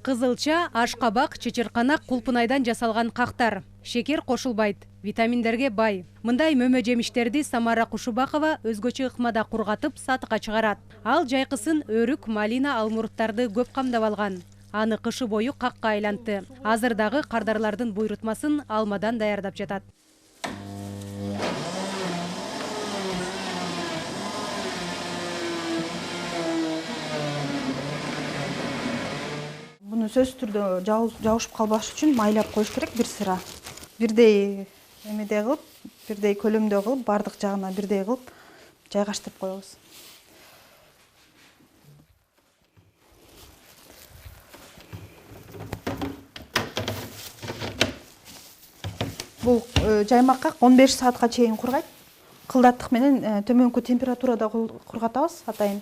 Кызылча, ашкабак, чычырканак, кулпунайдан жасалган кактар. Шекер кошулбайт, витаминдерге бай. Мындай мөмө жемиштерди Самара Кушубакова өзгөчө ыкмада кургатып сатыкка чыгарат. Ал жайкысын өрүк, малина, алмуруттарды көп камдап алган. Аны кышы бою какка айлантты. Азыр дагы кардарлардын буйрутмасын алмадан даярдап жатат. Буну сөзсүз түрдө жабышып калбаш үчүн майлап коюш керек бир сыра. Бирдей эмеде кылып, бирдей көлөмдө кылып, бардык жагына бирдей кылып жайгаштырып коебуз. Бул жаймакка 15 саатка чейин кургайт. Кылдаттык менен төмөнкү температурада кургатабыз атайын.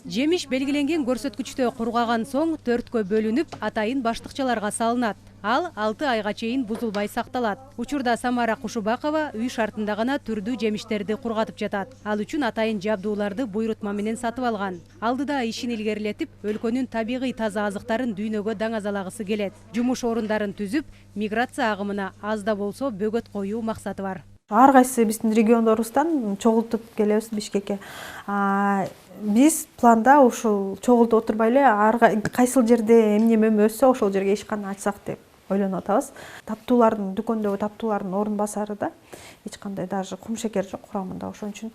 Жемиш белгиленген көрсөткүчтө кургаган соң 4кө бөлүнүп, атайын баштыкчаларга салынат. Ал 6 айга чейин бузулбай сакталат. Учурда Самара Кушубакова үй шартында гана түрдүү жемиштерди кургатып жатат. Ал үчүн атайын жабдууларды буйрутма менен сатып алган. Алдыда ишин илгерилетип, өлкөнүн табигый таза азыктарын дүйнөгө даңазалагысы келет. Жумуш орундарын түзүп, миграция агымына аз да болсо бөгөт коюу максаты бар. Ар кайсы биздин региондорубуздан чогултуп келебиз Бишкекке. Биз планда ушул чогултуп отурбай эле кайсыл жерде эмне мөмө өссө ошол жерге ишкана ачсак деп ойлонуп атабыз. Таптуулардын дүкөндөгү таптуулардын орун басары да эч кандай даже кум шекер жок курамында. Ошон үчүн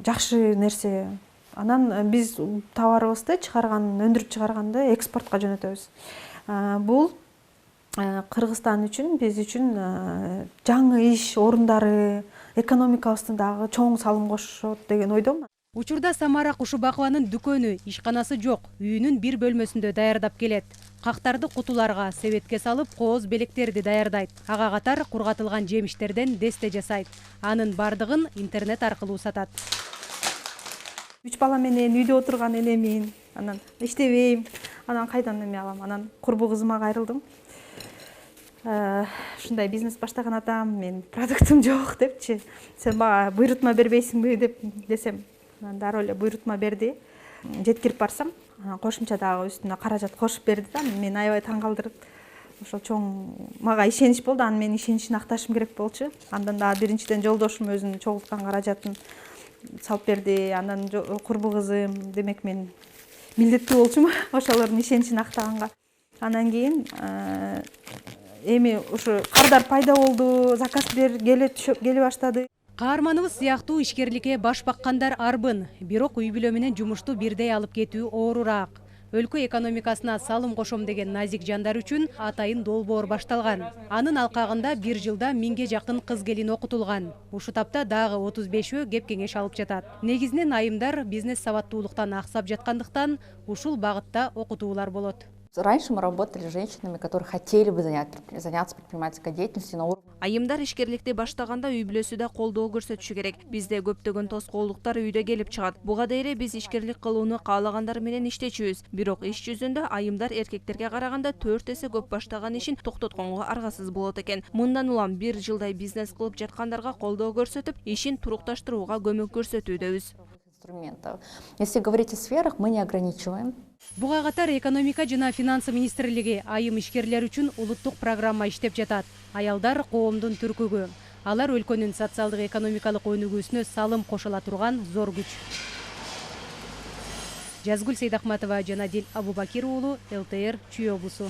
жакшы нерсе. Анан биз товарыбызды өндүрүп чыгарганды экспортко жөнөтөбүз. Бул Кыргызстан үчүн, биз үчүн жаңы иш орундары, экономикабыздын дагы чоң салым кошот деген ойдомун. Учурда Самара Кушубакованын дүкөнү, ишканасы жок, үйүнүн бир бөлмөсүндө даярдап келет. Кактарды кутуларга, себетке салып, кооз белектерди даярдайт. Ага катар кургатылган жемиштерден десте жасайт. Анын бардыгын интернет аркылуу сатат. 3 бала менен үйдө отурган энемин, анан иштебейм, анан кайдан эме алам, анан курбу кызыма кайрылдым. Ушундай бизнес баштаган атам, мен продуктум жок депчи. Сен мага буйрутма бербейсиңби деп десем, анан дароо эле буйрутма берди. Жеткирип барсам, кошумча дагы үстүнө каражат кошуп берди да, мени аябай таң калтырып. Ошол чоң мага ишенич болду, анын менин ишеничин акташым керек болчу. Андан дагы биринчиден жолдошум өзүнүн чогулткан каражатын салып берди. Анан курбу кызым, демек мен милдеттүү болчумун ошолордун ишеничин актаганга. Анан кийин эми ушу кардар пайда болду, заказдар келе баштады. Каарманыбыз сыяктуу ишкерликке баш баккандар арбын, бирок үй бүлө менен жумушту бирдей алып кетүү оорураак. Өлкө экономикасына салым кошом деген назик жандар үчүн атайын долбоор башталган. Анын алкагында 1 жылда 1000ге жакын кыз келин окутулган. Ушу тапта дагы 35өө кеп кеңеш алып жатат. Негизинен айымдар бизнес сабаттуулуктан аксап жаткандыктан ушул багытта окутуулар болот. Раньше мы работали с женщинами, которые хотели бы заняться предпринимательской деятельностью на уровне. Айымдар ишкерликти баштаганда үй бүлөсү да колдоо көрсөтүшү керек. Бизде көптөгөн тоскоолдуктар үйдө келип чыгат. Буга дейре биз ишкерлик кылууну каалагандар менен иштечүбүз. Бирок иш жүзүндө айымдар эркектерге караганда 4 эсе көп баштаган ишин токтотконго аргасыз болот экен. Мындан улам 1 жылдай бизнес кылып жаткандарга колдоо көрсөтүп, ишин турукташтырууга көмөк көрсөтүүдөбүз. Если говорить о сферах, мы не ограничиваем. Буга катар экономика жана финансы министрлиги айым ишкерлер үчүн улуттук программа иштеп жатат. Аялдар коомдун түркүгү. Алар өлкөнүн социалдык экономикалык өнүгүүсүнө салым кошула турган зор күч. Жазгүл Сейдахматова, Жанадил Абубакир уулу, ЛТР, Чүй облусу.